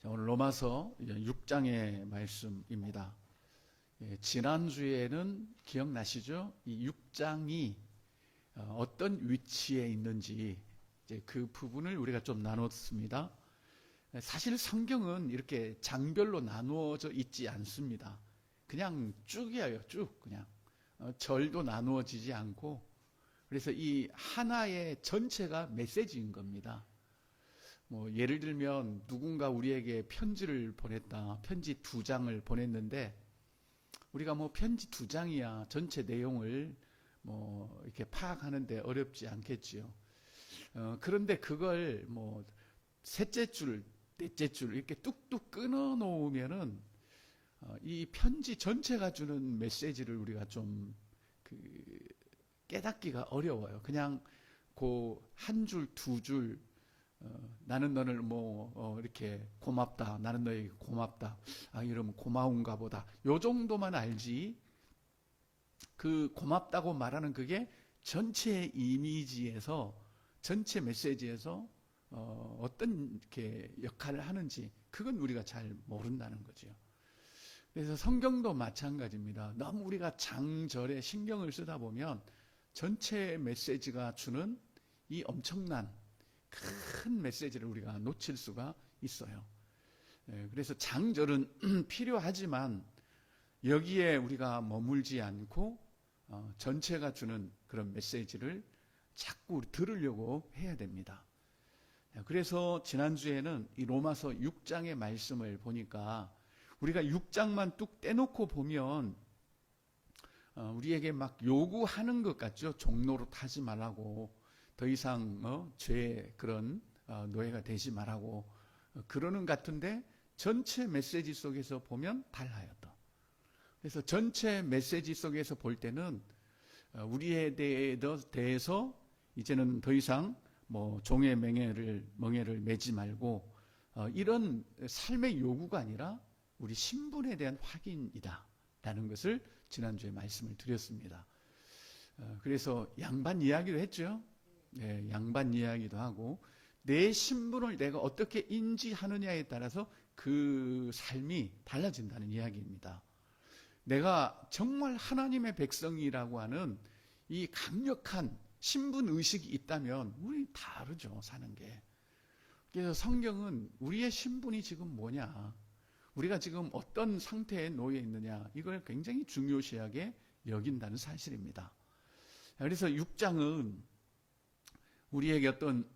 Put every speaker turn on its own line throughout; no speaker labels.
오늘 로마서 6장의 말씀입니다. 지난주에는 기억나시죠? 이 6장이 어떤 위치에 있는지 이제 그 부분을 우리가 좀 나눴습니다. 사실 성경은 이렇게 장별로 나누어져 있지 않습니다. 그냥 쭉이에요, 쭉 그냥. 절도 나누어지지 않고, 그래서 이 하나의 전체가 메시지인 겁니다. 예를 들면 누군가 우리에게 편지를 보냈다. 편지 2장을 보냈는데 우리가 편지 2장이야 전체 내용을 이렇게 파악하는데 어렵지 않겠지요. 그런데 그걸 셋째 줄, 넷째 줄 이렇게 뚝뚝 끊어 놓으면은 이 편지 전체가 주는 메시지를 우리가 좀 깨닫기가 어려워요. 그냥 그 한 줄, 2줄, 나는 너를 이렇게 고맙다. 나는 너에게 고맙다. 이러면 고마운가 보다. 요 정도만 알지. 그 고맙다고 말하는 그게 전체 이미지에서, 전체 메시지에서 어떤 이렇게 역할을 하는지 그건 우리가 잘 모른다는 거죠. 그래서 성경도 마찬가지입니다. 너무 우리가 장절에 신경을 쓰다 보면 전체 메시지가 주는 이 엄청난 큰 메시지를 우리가 놓칠 수가 있어요. 그래서 장절은 필요하지만 여기에 우리가 머물지 않고 전체가 주는 그런 메시지를 자꾸 들으려고 해야 됩니다. 그래서 지난주에는 이 로마서 6장의 말씀을 보니까 우리가 6장만 뚝 떼놓고 보면 우리에게 막 요구하는 것 같죠. 종로로 타지 말라고, 더 이상 죄의 그런 노예가 되지 말라고 그러는 것 같은데 전체 메시지 속에서 보면 달라요. 또. 그래서 전체 메시지 속에서 볼 때는 우리에 대해서 이제는 더 이상 종의 멍에를 매지 말고 이런 삶의 요구가 아니라 우리 신분에 대한 확인이다 라는 것을 지난주에 말씀을 드렸습니다. 그래서 양반 이야기도 했죠. 네, 양반 이야기도 하고 내 신분을 내가 어떻게 인지하느냐에 따라서 그 삶이 달라진다는 이야기입니다. 내가 정말 하나님의 백성이라고 하는 이 강력한 신분 의식이 있다면 우리 다르죠, 사는 게. 그래서 성경은 우리의 신분이 지금 뭐냐, 우리가 지금 어떤 상태에 놓여 있느냐, 이걸 굉장히 중요시하게 여긴다는 사실입니다. 그래서 6장은 우리에게 어떤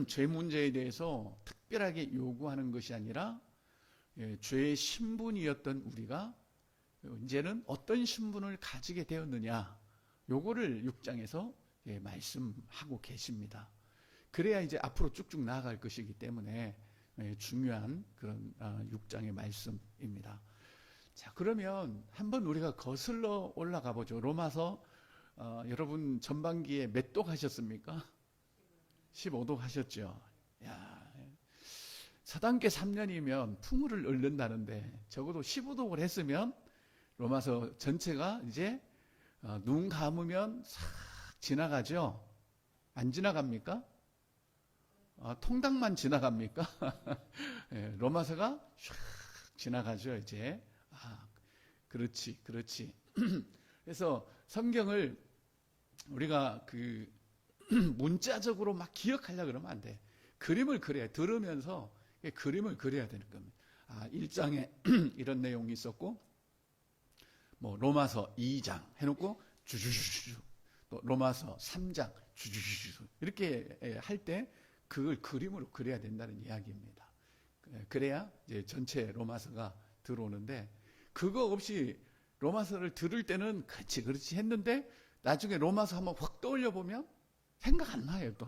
죄 문제에 대해서 특별하게 요구하는 것이 아니라 죄의 신분이었던 우리가 이제는 어떤 신분을 가지게 되었느냐, 요거를 6장에서 말씀하고 계십니다. 그래야 이제 앞으로 쭉쭉 나아갈 것이기 때문에 중요한 그런 6장의 말씀입니다. 자, 그러면 한번 우리가 거슬러 올라가 보죠. 로마서 여러분 전반기에 몇 독 하셨습니까? 15독 하셨죠. 야, 서당계 3년이면 풍우를 얻는다는데 적어도 15독을 했으면 로마서 전체가 이제 눈 감으면 싹 지나가죠. 안 지나갑니까? 통닭만 지나갑니까? 네, 로마서가 샥 지나가죠, 이제. 그렇지. 그래서 성경을 우리가 문자적으로 막 기억하려고 그러면 안 돼. 그림을 그려야, 들으면서 그림을 그려야 되는 겁니다. 1장에 이런 내용이 있었고, 로마서 2장 해놓고 주주주주, 또 로마서 3장 주주주주 이렇게 할 때 그걸 그림으로 그려야 된다는 이야기입니다. 그래야 이제 전체 로마서가 들어오는데, 그거 없이 로마서를 들을 때는 그렇지 했는데 나중에 로마서 한번 확 떠올려 보면 생각 안 나요. 또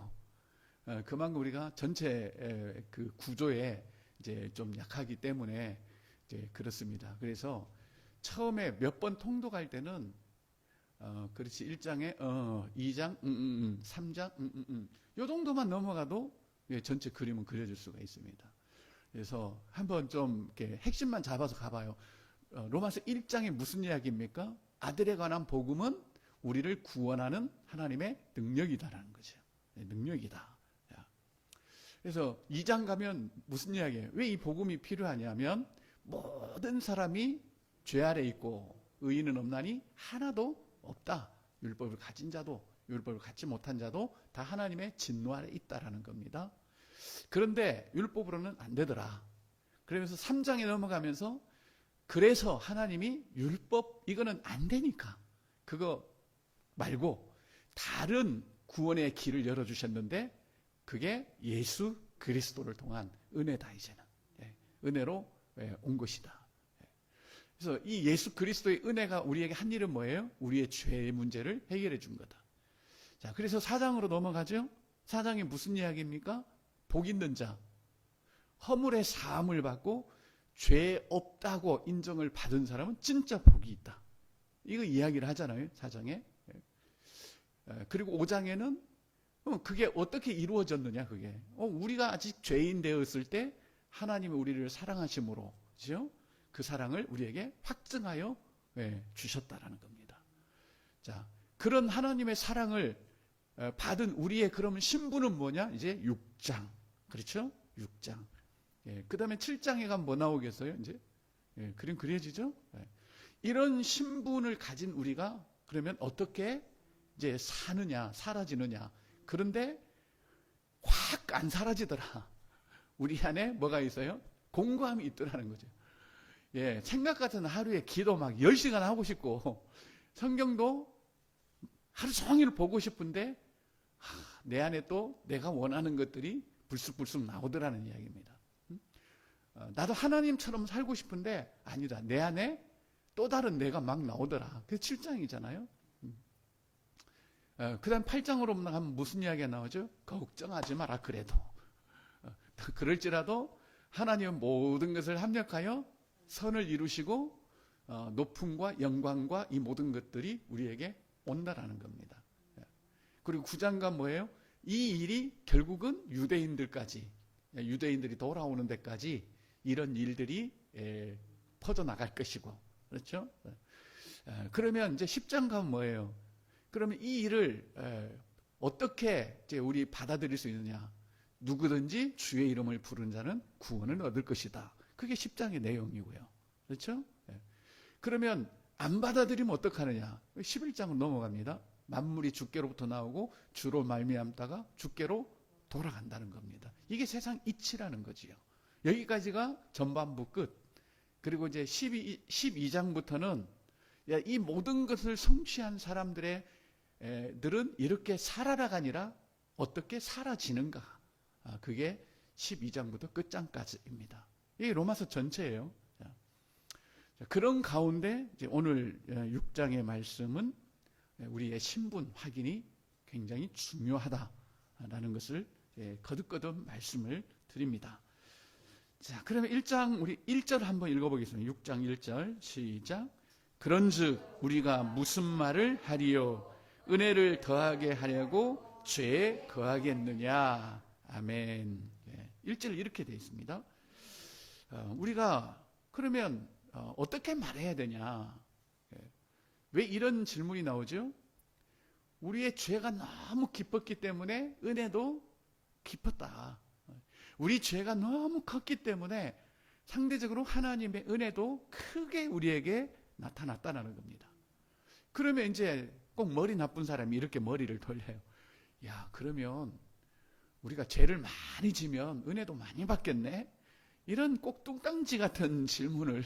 그만큼 우리가 전체 그 구조에 이제 좀 약하기 때문에 이제 그렇습니다. 그래서 처음에 몇 번 통독할 때는 그렇지 1장에 2장 3장 요 정도만 넘어가도 전체 그림은 그려질 수가 있습니다. 그래서 한번 좀 이렇게 핵심만 잡아서 가봐요. 로마서 1장에 무슨 이야기입니까? 아들에 관한 복음은 우리를 구원하는 하나님의 능력이다라는 거죠. 능력이다. 그래서 2장 가면 무슨 이야기예요? 왜 이 복음이 필요하냐면 모든 사람이 죄 아래 있고 의인은 없나니 하나도 없다. 율법을 가진 자도 율법을 갖지 못한 자도 다 하나님의 진노 아래 있다라는 겁니다. 그런데 율법으로는 안 되더라. 그러면서 3장에 넘어가면서 그래서 하나님이 율법 이거는 안 되니까 그거 말고 다른 구원의 길을 열어주셨는데 그게 예수 그리스도를 통한 은혜다. 이제는 은혜로 온 것이다. 그래서 이 예수 그리스도의 은혜가 우리에게 한 일은 뭐예요? 우리의 죄의 문제를 해결해 준 거다. 자, 그래서 4장으로 넘어가죠. 4장이 무슨 이야기입니까? 복 있는 자, 허물의 사함을 받고 죄 없다고 인정을 받은 사람은 진짜 복이 있다. 이거 이야기를 하잖아요, 4장에. 그리고 5장에는 그게 어떻게 이루어졌느냐, 그게. 우리가 아직 죄인 되었을 때 하나님이 우리를 사랑하심으로, 그죠? 그 사랑을 우리에게 확증하여 주셨다라는 겁니다. 자, 그런 하나님의 사랑을 받은 우리의 그러면 신분은 뭐냐? 이제 6장. 그렇죠? 6장. 그 다음에 7장에 가면 뭐 나오겠어요? 이제 그림 그려지죠? 이런 신분을 가진 우리가 그러면 어떻게 이제 사느냐, 사라지느냐. 그런데 확 안 사라지더라. 우리 안에 뭐가 있어요? 공고함이 있더라는 거죠. 생각 같은 하루에 기도 막 10시간 하고 싶고 성경도 하루 종일 보고 싶은데 내 안에 또 내가 원하는 것들이 불쑥불쑥 나오더라는 이야기입니다. 나도 하나님처럼 살고 싶은데 아니다. 내 안에 또 다른 내가 막 나오더라. 그게 7장이잖아요. 그 다음 8장으로 가면 무슨 이야기가 나오죠? 걱정하지 마라 그래도. 그럴지라도 하나님은 모든 것을 합력하여 선을 이루시고 높음과 영광과 이 모든 것들이 우리에게 온다라는 겁니다. 그리고 9장과 뭐예요? 이 일이 결국은 유대인들까지, 유대인들이 돌아오는 데까지 이런 일들이 퍼져나갈 것이고, 그렇죠? 그러면 이제 10장 가면 뭐예요? 그러면 이 일을 어떻게 이제 우리 받아들일 수 있느냐? 누구든지 주의 이름을 부른 자는 구원을 얻을 것이다. 그게 10장의 내용이고요. 그렇죠? 그러면 안 받아들이면 어떡하느냐? 11장은 넘어갑니다. 만물이 주께로부터 나오고 주로 말미암다가 주께로 돌아간다는 겁니다. 이게 세상 이치라는 거지요. 여기까지가 전반부 끝. 그리고 이제 12장부터는 이 모든 것을 성취한 사람들은 이렇게 살아라가 아니라 어떻게 사라지는가. 그게 12장부터 끝장까지입니다. 이게 로마서 전체예요. 그런 가운데 이제 오늘 6장의 말씀은 우리의 신분 확인이 굉장히 중요하다라는 것을 거듭거듭 말씀을 드립니다. 자, 그러면 1장 우리 1절 한번 읽어보겠습니다. 6장 1절 시작. 그런즉 우리가 무슨 말을 하리요? 은혜를 더하게 하려고 죄에 거하겠느냐? 아멘. 1절 이렇게 되어 있습니다. 우리가 그러면 어떻게 말해야 되냐? 왜 이런 질문이 나오죠? 우리의 죄가 너무 깊었기 때문에 은혜도 깊었다. 우리 죄가 너무 컸기 때문에 상대적으로 하나님의 은혜도 크게 우리에게 나타났다는 겁니다. 그러면 이제 꼭 머리 나쁜 사람이 이렇게 머리를 돌려요. 야, 그러면 우리가 죄를 많이 지면 은혜도 많이 받겠네? 이런 꼭 뚱땅지 같은 질문을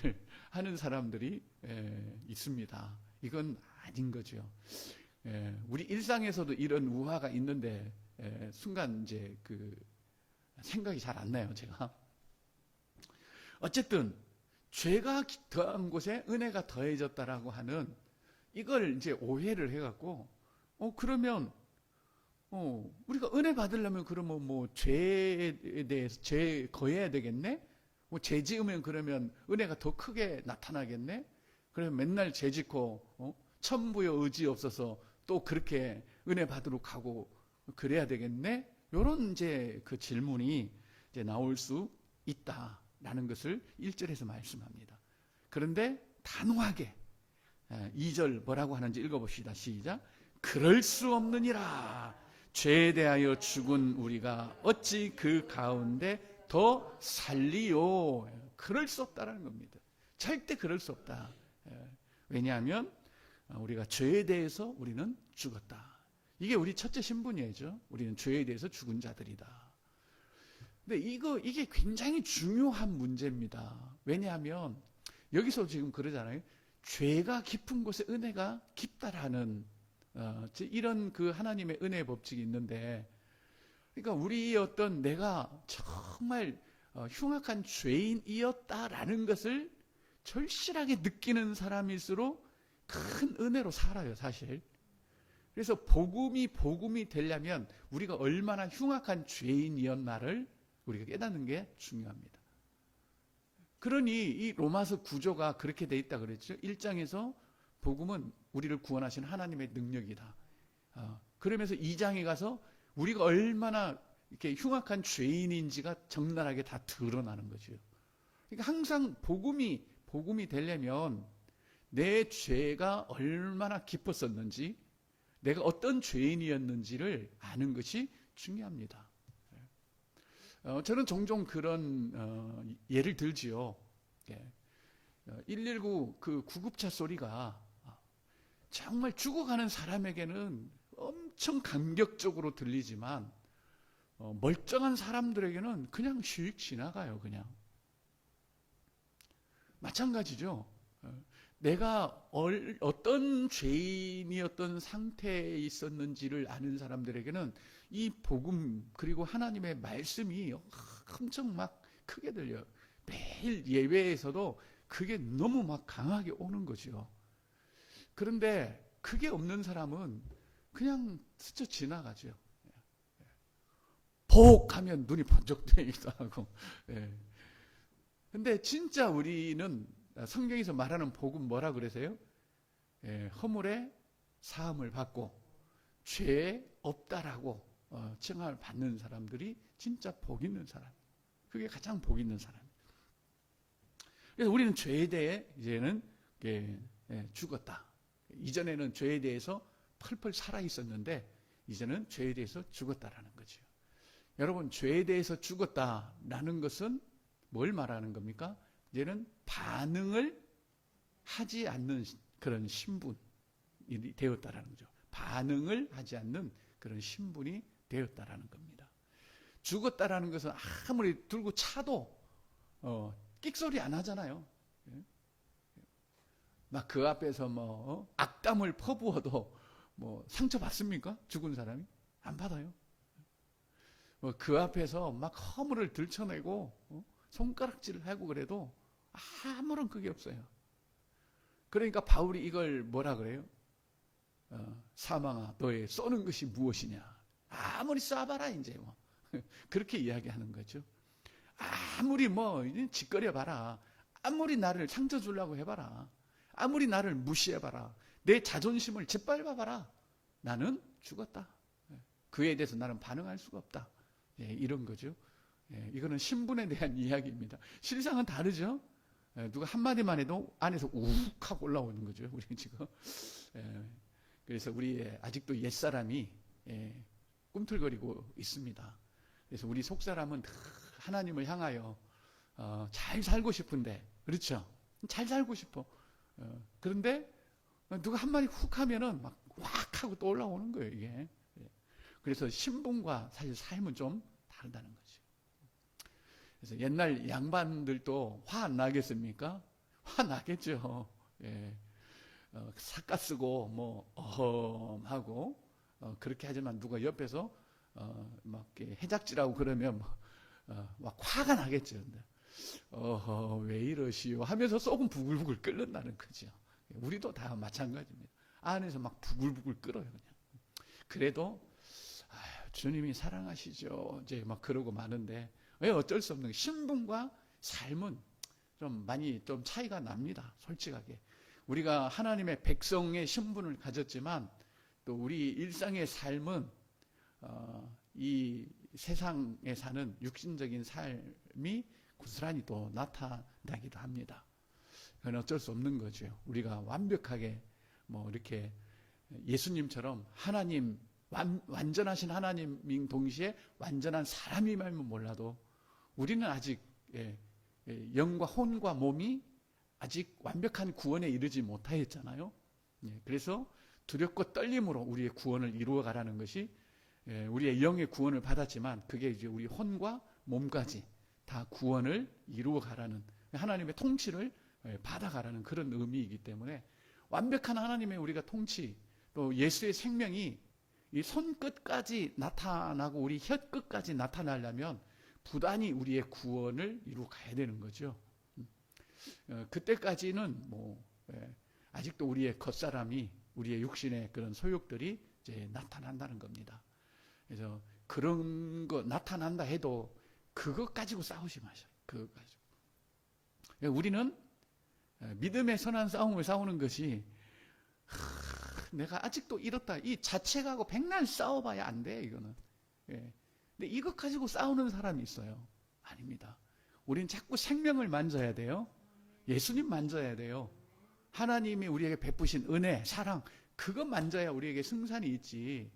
하는 사람들이 있습니다. 이건 아닌 거죠. 우리 일상에서도 이런 우화가 있는데 순간 이제 그 생각이 잘 안 나요, 제가. 어쨌든 죄가 더한 곳에 은혜가 더해졌다라고 하는 이걸 이제 오해를 해갖고 그러면 우리가 은혜 받으려면 그러면 뭐 죄에 대해서 죄 거해야 되겠네? 뭐 죄 지으면 그러면 은혜가 더 크게 나타나겠네? 그래서 맨날 죄 짓고 천부여 의지 없어서 또 그렇게 은혜 받으러 가고 그래야 되겠네? 요런 이제 그 질문이 이제 나올 수 있다라는 것을 1절에서 말씀합니다. 그런데 단호하게 2절 뭐라고 하는지 읽어봅시다. 시작. 그럴 수 없느니라. 죄에 대하여 죽은 우리가 어찌 그 가운데 더 살리요. 그럴 수 없다라는 겁니다. 절대 그럴 수 없다. 왜냐하면 우리가 죄에 대해서 우리는 죽었다. 이게 우리 첫째 신분이죠. 우리는 죄에 대해서 죽은 자들이다. 근데 이게 굉장히 중요한 문제입니다. 왜냐하면 여기서 지금 그러잖아요. 죄가 깊은 곳에 은혜가 깊다라는 이런 그 하나님의 은혜의 법칙이 있는데, 그러니까 우리 어떤 내가 정말 흉악한 죄인이었다라는 것을 절실하게 느끼는 사람일수록 큰 은혜로 살아요, 사실. 그래서 복음이 되려면 우리가 얼마나 흉악한 죄인이었나를 우리가 깨닫는 게 중요합니다. 그러니 이 로마서 구조가 그렇게 돼 있다 그랬죠. 1장에서 복음은 우리를 구원하신 하나님의 능력이다. 그러면서 2장에 가서 우리가 얼마나 이렇게 흉악한 죄인인지가 적나라하게 다 드러나는 거죠. 그러니까 항상 복음이 되려면 내 죄가 얼마나 깊었었는지, 내가 어떤 죄인이었는지를 아는 것이 중요합니다. 저는 종종 그런 예를 들지요. 119 그 구급차 소리가 정말 죽어가는 사람에게는 엄청 감격적으로 들리지만 멀쩡한 사람들에게는 그냥 휙 지나가요. 그냥 마찬가지죠. 내가 어떤 죄인이었던 상태에 있었는지를 아는 사람들에게는 이 복음 그리고 하나님의 말씀이 엄청 막 크게 들려요. 매일 예배에서도 그게 너무 막 강하게 오는 거죠. 그런데 그게 없는 사람은 그냥 스쳐 지나가죠. 복 하면 눈이 번쩍 뜨이기도 하고. 근데 진짜 우리는 성경에서 말하는 복은 뭐라 그러세요? 허물의 사함을 받고 죄 없다라고 칭함을 받는 사람들이 진짜 복 있는 사람. 그게 가장 복 있는 사람. 그래서 우리는 죄에 대해 이제는 죽었다. 이전에는 죄에 대해서 펄펄 살아 있었는데 이제는 죄에 대해서 죽었다라는 거죠. 여러분, 죄에 대해서 죽었다라는 것은 뭘 말하는 겁니까? 이제는 반응을 하지 않는 그런 신분이 되었다라는 거죠. 반응을 하지 않는 그런 신분이 되었다라는 겁니다. 죽었다라는 것은 아무리 들고 차도 끽소리 안 하잖아요. 막 그 앞에서 뭐 악담을 퍼부어도 뭐 상처 받습니까? 죽은 사람이? 안 받아요. 그 앞에서 막 허물을 들춰내고 손가락질을 하고 그래도 아무런 그게 없어요. 그러니까 바울이 이걸 뭐라 그래요? 사망아 너의 쏘는 것이 무엇이냐? 아무리 쏴봐라 이제 뭐 그렇게 이야기하는 거죠. 아무리 뭐 짓거려 봐라. 아무리 나를 상처 주려고 해봐라. 아무리 나를 무시해봐라. 내 자존심을 짓밟아봐라. 나는 죽었다. 그에 대해서 나는 반응할 수가 없다. 이런 거죠. 이거는 신분에 대한 이야기입니다. 실상은 다르죠. 누가 한마디만 해도 안에서 우욱 하고 올라오는 거죠. 우리 지금. 그래서 우리 아직도 옛사람이 꿈틀거리고 있습니다. 그래서 우리 속사람은 하나님을 향하여 잘 살고 싶은데, 그렇죠? 잘 살고 싶어. 그런데 누가 한마디 훅 하면은 막 확 하고 또 올라오는 거예요, 이게. 그래서 신분과 사실 삶은 좀 다르다는 거죠. 그래서 옛날 양반들도 화 안 나겠습니까? 화 나겠죠. 삿가 쓰고 뭐 어험하고 그렇게 하지만 누가 옆에서 막 해작질하고 그러면 막 화가 나겠죠. 근데 왜 이러시오 하면서 속은 부글부글 끓는다는 거죠. 우리도 다 마찬가지입니다. 안에서 막 부글부글 끓어요. 그냥. 그래도 주님이 사랑하시죠. 이제 막 그러고 마는데 왜 어쩔 수 없는 신분과 삶은 좀 많이 좀 차이가 납니다. 솔직하게. 우리가 하나님의 백성의 신분을 가졌지만 또 우리 일상의 삶은 이 세상에 사는 육신적인 삶이 고스란히 또 나타나기도 합니다. 그건 어쩔 수 없는 거죠. 우리가 완벽하게 뭐 이렇게 예수님처럼 하나님 완전하신 하나님인 동시에 완전한 사람이면 몰라도 우리는 아직 영과 혼과 몸이 아직 완벽한 구원에 이르지 못하였잖아요. 그래서 두렵고 떨림으로 우리의 구원을 이루어가라는 것이, 우리의 영의 구원을 받았지만 그게 이제 우리 혼과 몸까지 다 구원을 이루어가라는, 하나님의 통치를 받아가라는 그런 의미이기 때문에, 완벽한 하나님의 우리가 통치, 또 예수의 생명이 이 손끝까지 나타나고 우리 혀끝까지 나타나려면 부단히 우리의 구원을 이루어 가야 되는 거죠. 그때까지는 아직도 우리의 겉사람이, 우리의 육신의 그런 소욕들이 이제 나타난다는 겁니다. 그래서 그런 거 나타난다 해도 그것 가지고 싸우지 마셔요. 그것 가지고. 우리는 믿음의 선한 싸움을 싸우는 것이, 내가 아직도 이렇다, 이 자책하고 백날 싸워봐야 안 돼, 이거는. 근데 이것 가지고 싸우는 사람이 있어요. 아닙니다. 우리는 자꾸 생명을 만져야 돼요. 예수님 만져야 돼요. 하나님이 우리에게 베푸신 은혜, 사랑, 그것 만져야 우리에게 승산이 있지.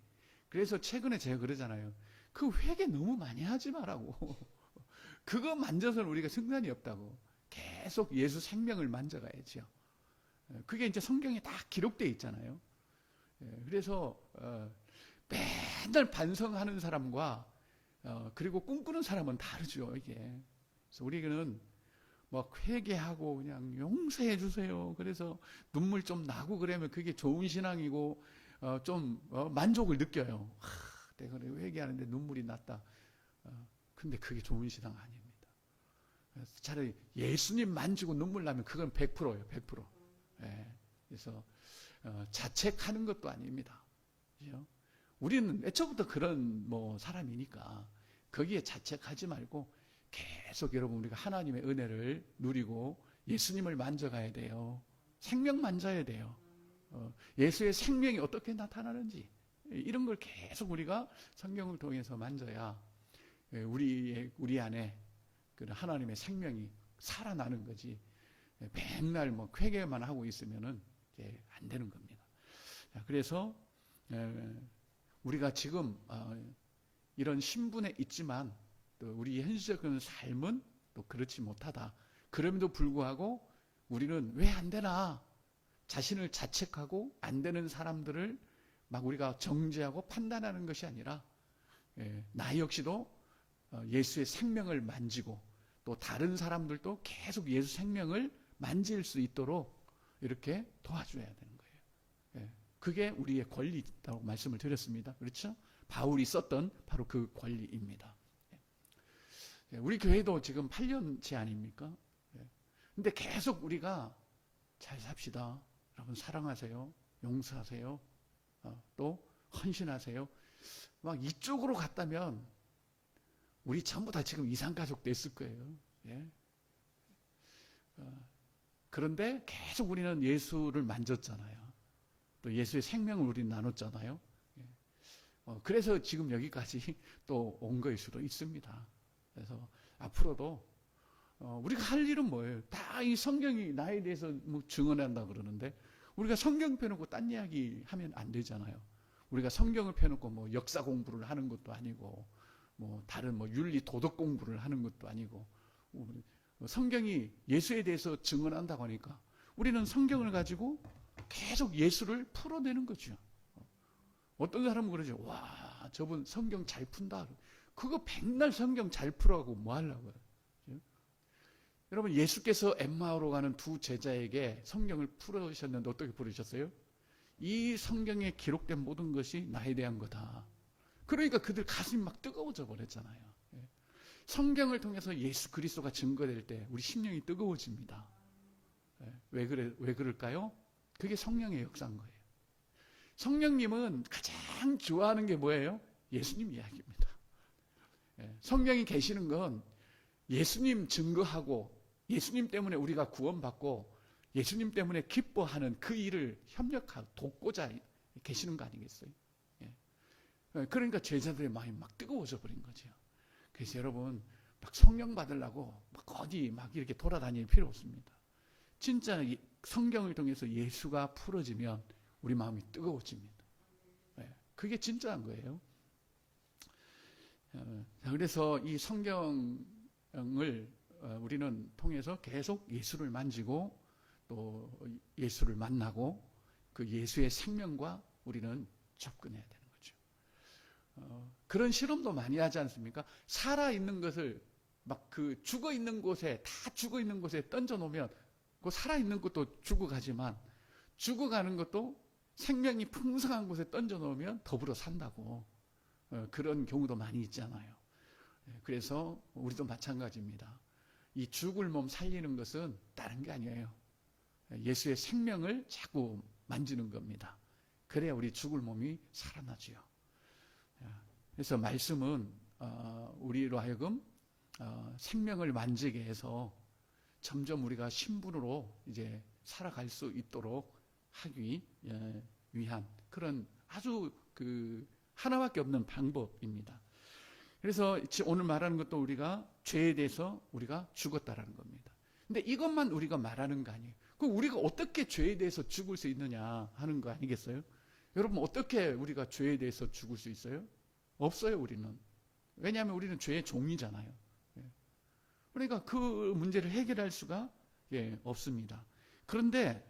그래서 최근에 제가 그러잖아요. 그 회개 너무 많이 하지 말라고. 그거 만져서는 우리가 승산이 없다고. 계속 예수 생명을 만져가야죠. 그게 이제 성경에 다 기록되어 있잖아요. 그래서 맨날 반성하는 사람과 그리고 꿈꾸는 사람은 다르죠, 이게. 그래서 우리는 막 회개하고 그냥 용서해 주세요. 그래서 눈물 좀 나고 그러면 그게 좋은 신앙이고 좀 만족을 느껴요. 내가 회개하는데 눈물이 났다. 근데 그게 좋은 신앙 아닙니다. 차라리 예수님 만지고 눈물 나면 그건 100%예요, 100%. 그래서 자책하는 것도 아닙니다. 그렇죠? 우리는 애초부터 그런 사람이니까 거기에 자책하지 말고 계속 여러분 우리가 하나님의 은혜를 누리고 예수님을 만져가야 돼요. 생명 만져야 돼요. 예수의 생명이 어떻게 나타나는지 이런 걸 계속 우리가 성경을 통해서 만져야 우리 안에 하나님의 생명이 살아나는 거지. 맨날 회개만 하고 있으면은 안 되는 겁니다. 그래서 우리가 지금 이런 신분에 있지만 또 우리 현실적인 삶은 또 그렇지 못하다. 그럼에도 불구하고 우리는 왜 안 되나 자신을 자책하고 안 되는 사람들을 막 우리가 정죄하고 판단하는 것이 아니라 나 역시도 예수의 생명을 만지고 또 다른 사람들도 계속 예수 생명을 만질 수 있도록 이렇게 도와줘야 되는 거예요. 그게 우리의 권리라고 말씀을 드렸습니다. 그렇죠? 바울이 썼던 바로 그 권리입니다. 우리 교회도 지금 8년째 아닙니까? 근데 계속 우리가 잘 삽시다. 여러분 사랑하세요. 용서하세요. 또 헌신하세요. 막 이쪽으로 갔다면 우리 전부 다 지금 이산가족 됐을 거예요. 그런데 계속 우리는 예수를 만졌잖아요. 또 예수의 생명을 우리는 나눴잖아요. 그래서 지금 여기까지 또 온 거일 수도 있습니다. 그래서 앞으로도 우리가 할 일은 뭐예요? 다 이 성경이 나에 대해서 증언한다 그러는데 우리가 성경 펴놓고 딴 이야기 하면 안 되잖아요. 우리가 성경을 펴놓고 역사 공부를 하는 것도 아니고 다른 윤리 도덕 공부를 하는 것도 아니고 성경이 예수에 대해서 증언한다고 하니까 우리는 성경을 가지고 계속 예수를 풀어내는 거죠. 어떤 사람은 그러죠. 와, 저분 성경 잘 푼다. 그거 백날 성경 잘 풀어가고 뭐 하려고요? 여러분 예수께서 엠마오로 가는 두 제자에게 성경을 풀어주셨는데 어떻게 풀으셨어요? 이 성경에 기록된 모든 것이 나에 대한 거다. 그러니까 그들 가슴이 막 뜨거워져 버렸잖아요. 성경을 통해서 예수 그리스도가 증거될 때 우리 심령이 뜨거워집니다. 왜 그럴까요? 그게 성령의 역사인 거예요. 성령님은 가장 좋아하는 게 뭐예요? 예수님 이야기입니다. 성령이 계시는 건 예수님 증거하고 예수님 때문에 우리가 구원받고 예수님 때문에 기뻐하는 그 일을 협력하고 돕고자 계시는 거 아니겠어요? 그러니까 제자들의 마음이 막 뜨거워져 버린 거죠. 그래서 여러분 막 성령 받으려고 막 어디 막 이렇게 돌아다닐 필요 없습니다. 진짜 성경을 통해서 예수가 풀어지면 우리 마음이 뜨거워집니다. 그게 진짜인 거예요. 그래서 이 성경을 우리는 통해서 계속 예수를 만지고 또 예수를 만나고 그 예수의 생명과 우리는 접근해야 되는 거죠. 그런 실험도 많이 하지 않습니까? 살아있는 것을 막 그 죽어있는 곳에, 다 죽어있는 곳에 던져놓으면 그 살아있는 것도 죽어가지만 죽어가는 것도 생명이 풍성한 곳에 던져놓으면 더불어 산다고. 그런 경우도 많이 있잖아요. 그래서 우리도 마찬가지입니다. 이 죽을 몸 살리는 것은 다른 게 아니에요. 예수의 생명을 자꾸 만지는 겁니다. 그래야 우리 죽을 몸이 살아나지요. 그래서 말씀은 우리로 하여금 생명을 만지게 해서 점점 우리가 신분으로 이제 살아갈 수 있도록 하기 위한 그런 아주 그 하나밖에 없는 방법입니다. 그래서 오늘 말하는 것도 우리가 죄에 대해서 우리가 죽었다라는 겁니다. 근데 이것만 우리가 말하는 거 아니에요. 그럼 우리가 어떻게 죄에 대해서 죽을 수 있느냐 하는 거 아니겠어요? 여러분, 어떻게 우리가 죄에 대해서 죽을 수 있어요? 없어요, 우리는. 왜냐하면 우리는 죄의 종이잖아요. 그러니까 그 문제를 해결할 수가 없습니다. 그런데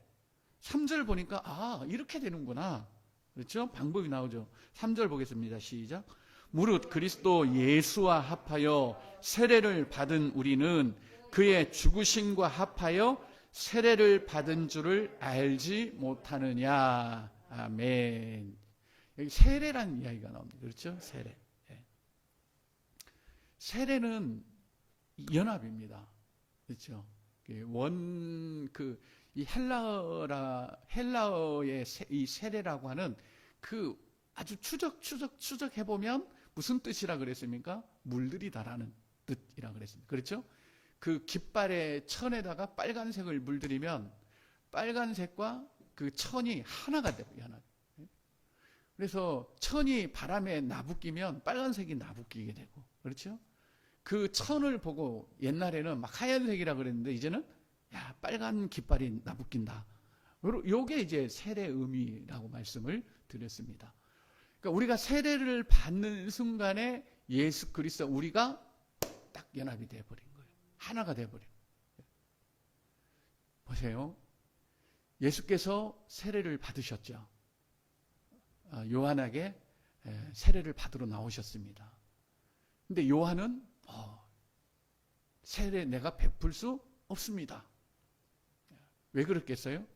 3절 보니까 이렇게 되는구나. 그렇죠? 방법이 나오죠. 3절 보겠습니다. 시작. 무릇 그리스도 예수와 합하여 세례를 받은 우리는 그의 죽으심과 합하여 세례를 받은 줄을 알지 못하느냐. 아멘. 여기 세례라는 이야기가 나옵니다. 그렇죠? 세례. 세례는 연합입니다. 그렇죠? 이 헬라어의 이 세례라고 하는 그 아주 추적해보면 무슨 뜻이라 그랬습니까? 물들이다라는 뜻이라 그랬습니다. 그렇죠? 그 깃발의 천에다가 빨간색을 물들이면 빨간색과 그 천이 하나가 되고, 하나. 그래서 천이 바람에 나부끼면 빨간색이 나부끼게 되고, 그렇죠? 그 천을 보고 옛날에는 막 하얀색이라 그랬는데 이제는 빨간 깃발이 나부낀다. 요게 이제 세례 의미라고 말씀을 드렸습니다. 그러니까 우리가 세례를 받는 순간에 예수 그리스도 우리가 딱 연합이 되어버린 거예요. 하나가 되어버린 거예요. 보세요. 예수께서 세례를 받으셨죠. 요한에게 세례를 받으러 나오셨습니다. 근데 요한은 세례 내가 베풀 수 없습니다. 왜 그렇겠어요?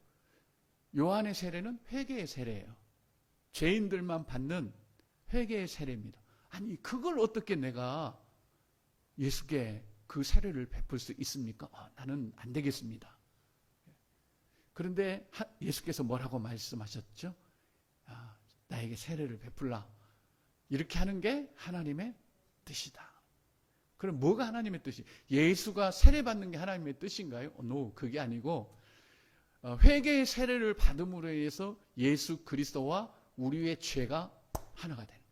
요한의 세례는 회개의 세례예요. 죄인들만 받는 회개의 세례입니다. 아니, 그걸 어떻게 내가 예수께 그 세례를 베풀 수 있습니까? 나는 안 되겠습니다. 그런데 예수께서 뭐라고 말씀하셨죠? 나에게 세례를 베풀라. 이렇게 하는 게 하나님의 뜻이다. 그럼 뭐가 하나님의 뜻이? 예수가 세례받는 게 하나님의 뜻인가요? No, 그게 아니고 회개의 세례를 받음으로 인해서 예수 그리스도와 우리의 죄가 하나가 되는,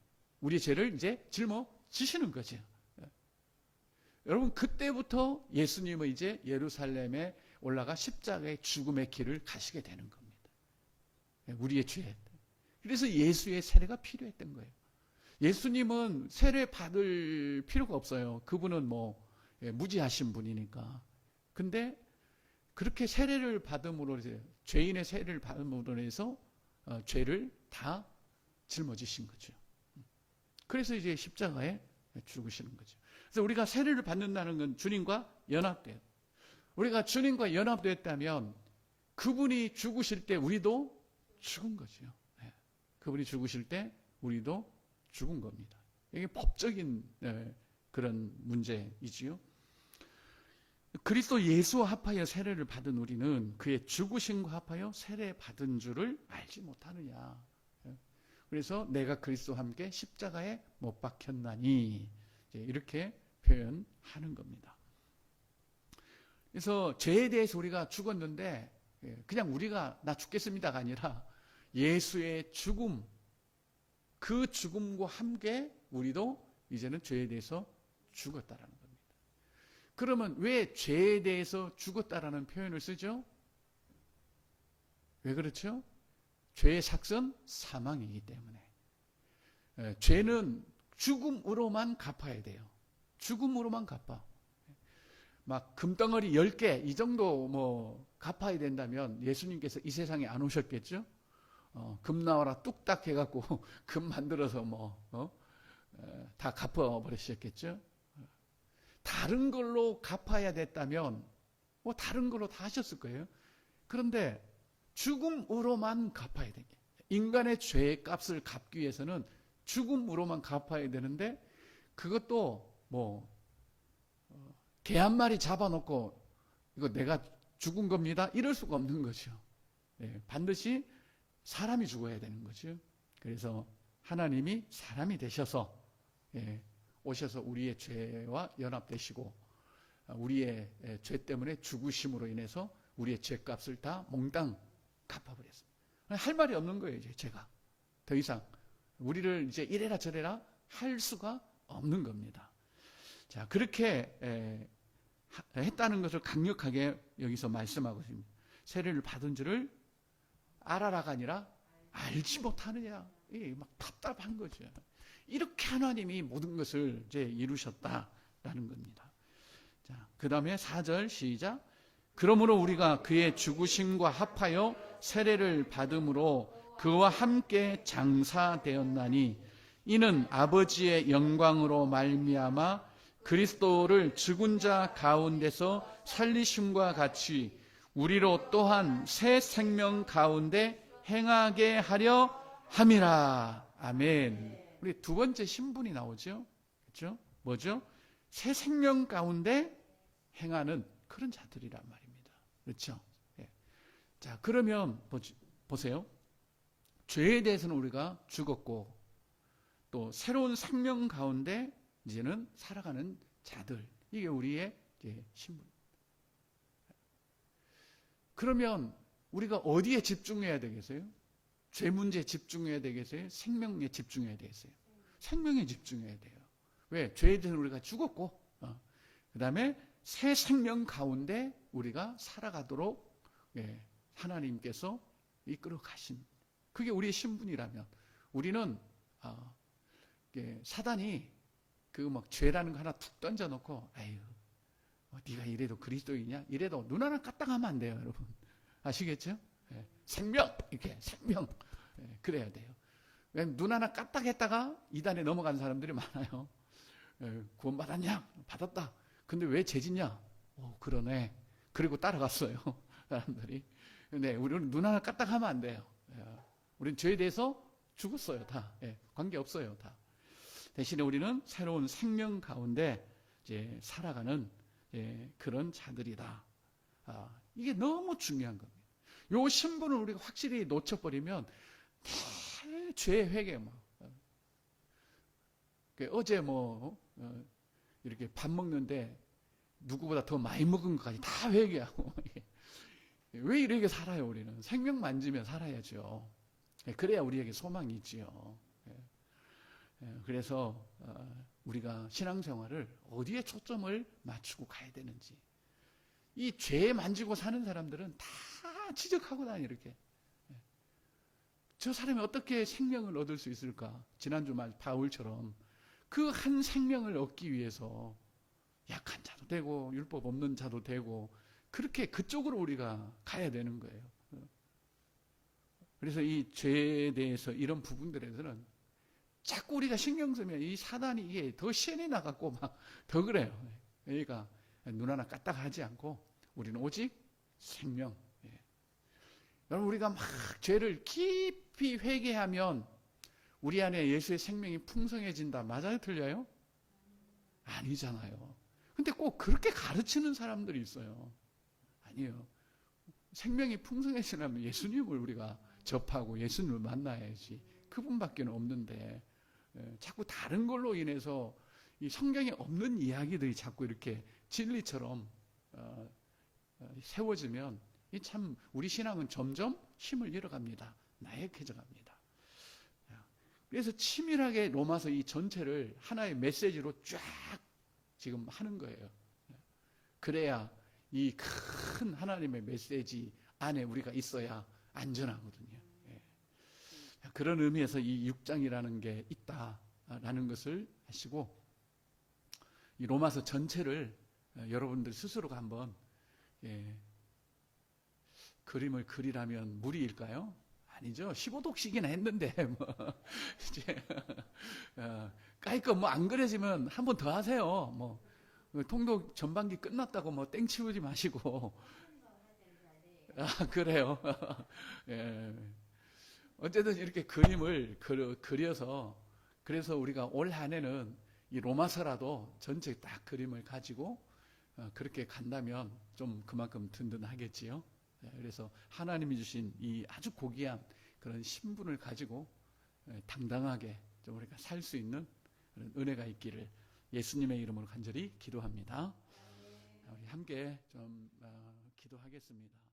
우리의 죄를 이제 짊어지시는 거죠. 여러분, 그때부터 예수님은 이제 예루살렘에 올라가 십자가의 죽음의 길을 가시게 되는 겁니다. 우리의 죄. 그래서 예수의 세례가 필요했던 거예요. 예수님은 세례 받을 필요가 없어요. 그분은 무지하신 분이니까. 근데 그렇게 세례를 받음으로 해서, 죄인의 세례를 받음으로 해서 죄를 다 짊어지신 거죠. 그래서 이제 십자가에 죽으시는 거죠. 그래서 우리가 세례를 받는다는 건 주님과 연합돼요. 우리가 주님과 연합됐다면 그분이 죽으실 때 우리도 죽은 거죠. 그분이 죽으실 때 우리도 죽은 겁니다. 이게 법적인 그런 문제이지요. 그리스도 예수와 합하여 세례를 받은 우리는 그의 죽으심과 합하여 세례 받은 줄을 알지 못하느냐. 그래서 내가 그리스도와 함께 십자가에 못 박혔나니, 이렇게 표현하는 겁니다. 그래서 죄에 대해서 우리가 죽었는데 그냥 우리가 나 죽겠습니다가 아니라 예수의 죽음, 그 죽음과 함께 우리도 이제는 죄에 대해서 죽었다라는 겁니다. 그러면 왜 죄에 대해서 죽었다라는 표현을 쓰죠? 왜 그렇죠? 죄의 삭은 사망이기 때문에. 죄는 죽음으로만 갚아야 돼요. 죽음으로만 갚아. 막 금덩어리 10개 이 정도 뭐 갚아야 된다면 예수님께서 이 세상에 안 오셨겠죠? 금 나와라 뚝딱 해갖고 금 만들어서 다 갚아버리셨겠죠? 다른 걸로 갚아야 됐다면 뭐 다른 걸로 다 하셨을 거예요. 그런데 죽음으로만 갚아야 되게. 인간의 죄의 값을 갚기 위해서는 죽음으로만 갚아야 되는데 그것도 뭐 개 한 마리 잡아놓고 이거 내가 죽은 겁니다. 이럴 수가 없는 거죠. 반드시 사람이 죽어야 되는 거죠. 그래서 하나님이 사람이 되셔서 오셔서 우리의 죄와 연합되시고 우리의 죄 때문에 죽으심으로 인해서 우리의 죄값을 다 몽땅 갚아버렸습니다. 할 말이 없는 거예요. 이제 제가 더 이상 우리를 이제 이래라 저래라 할 수가 없는 겁니다. 자, 그렇게 했다는 것을 강력하게 여기서 말씀하고 있습니다. 세례를 받은 줄을 알아라가 아니라 알지 못하느냐. 막 답답한 거죠. 이렇게 하나님이 모든 것을 이제 이루셨다라는 겁니다. 자, 그 다음에 4절 시작. 그러므로 우리가 그의 죽으심과 합하여 세례를 받음으로 그와 함께 장사되었나니 이는 아버지의 영광으로 말미암아 그리스도를 죽은 자 가운데서 살리심과 같이 우리로 또한 새 생명 가운데 행하게 하려 함이라. 아멘. 우리 두 번째 신분이 나오죠. 그렇죠? 뭐죠? 새 생명 가운데 행하는 그런 자들이란 말입니다. 그렇죠? 예. 자, 그러면 보세요. 죄에 대해서는 우리가 죽었고 또 새로운 생명 가운데 이제는 살아가는 자들. 이게 우리의 신분. 그러면 우리가 어디에 집중해야 되겠어요? 죄 문제에 집중해야 되겠어요? 생명에 집중해야 되겠어요? 생명에 집중해야 돼요. 왜? 죄에 대해서 우리가 죽었고 그 다음에 새 생명 가운데 우리가 살아가도록 하나님께서 이끌어 가신, 그게 우리의 신분이라면 우리는 사단이 그 막 죄라는 거 하나 툭 던져놓고 아유 네가 이래도 그리스도이냐 이래도 눈 하나 까딱하면 안 돼요, 여러분. 아시겠죠? 생명 이렇게 생명 그래야 돼요. 왜냐면 눈 하나 까딱했다가 이단에 넘어간 사람들이 많아요. 구원받았냐? 받았다. 근데 왜 죄짓냐? 그러네. 그리고 따라갔어요, 사람들이. 근데 우리는 눈 하나 까딱하면 안 돼요. 우리는 죄에 대해서 죽었어요, 다. 관계 없어요, 다. 대신에 우리는 새로운 생명 가운데 이제 살아가는 그런 자들이다. 이게 너무 중요한 겁니다. 요 신분을 우리가 확실히 놓쳐버리면 죄 회개 어제 이렇게 밥 먹는데 누구보다 더 많이 먹은 것까지 다 회개하고 왜 이렇게 살아요? 우리는 생명 만지면 살아야죠. 그래야 우리에게 소망이 있지요. 그래서 우리가 신앙생활을 어디에 초점을 맞추고 가야 되는지, 이 죄 만지고 사는 사람들은 다 지적하고 다니. 이렇게 저 사람이 어떻게 생명을 얻을 수 있을까? 지난주 말 바울처럼 그 한 생명을 얻기 위해서 약한 자도 되고 율법 없는 자도 되고 그렇게 그쪽으로 우리가 가야 되는 거예요. 그래서 이 죄에 대해서 이런 부분들에서는 자꾸 우리가 신경 쓰면 이 사단이 이게 더 신이 나갖고 막 더 그래요. 그러니까 눈 하나 까딱하지 않고 우리는 오직 생명. 여러분, 우리가 막 죄를 깊이 회개하면 우리 안에 예수의 생명이 풍성해진다. 맞아요? 틀려요? 아니잖아요. 근데 꼭 그렇게 가르치는 사람들이 있어요. 아니에요. 생명이 풍성해지려면 예수님을 우리가 접하고 예수님을 만나야지. 그분밖에 없는데 자꾸 다른 걸로 인해서 이 성경에 없는 이야기들이 자꾸 이렇게 진리처럼 세워지면 이 참 우리 신앙은 점점 힘을 잃어갑니다. 나약해져 갑니다. 그래서 치밀하게 로마서 이 전체를 하나의 메시지로 쫙 지금 하는 거예요. 그래야 이 큰 하나님의 메시지 안에 우리가 있어야 안전하거든요. 그런 의미에서 이 6장이라는 게 있다라는 것을 아시고 이 로마서 전체를 여러분들 스스로가 한번 그림을 그리라면 무리일까요? 아니죠. 15독씩이나 했는데 뭐 이제 까이거 뭐 안 그려지면 한 번 더 하세요. 뭐 통독 전반기 끝났다고 뭐 땡 치우지 마시고. 그래요. 예. 어쨌든 이렇게 그림을 그려서 그래서 우리가 올 한 해는 이 로마서라도 전체 딱 그림을 가지고 그렇게 간다면 좀 그만큼 든든하겠지요. 그래서 하나님이 주신 이 아주 고귀한 그런 신분을 가지고 당당하게 좀 우리가 살 수 있는 그런 은혜가 있기를 예수님의 이름으로 간절히 기도합니다. 우리 함께 좀 기도하겠습니다.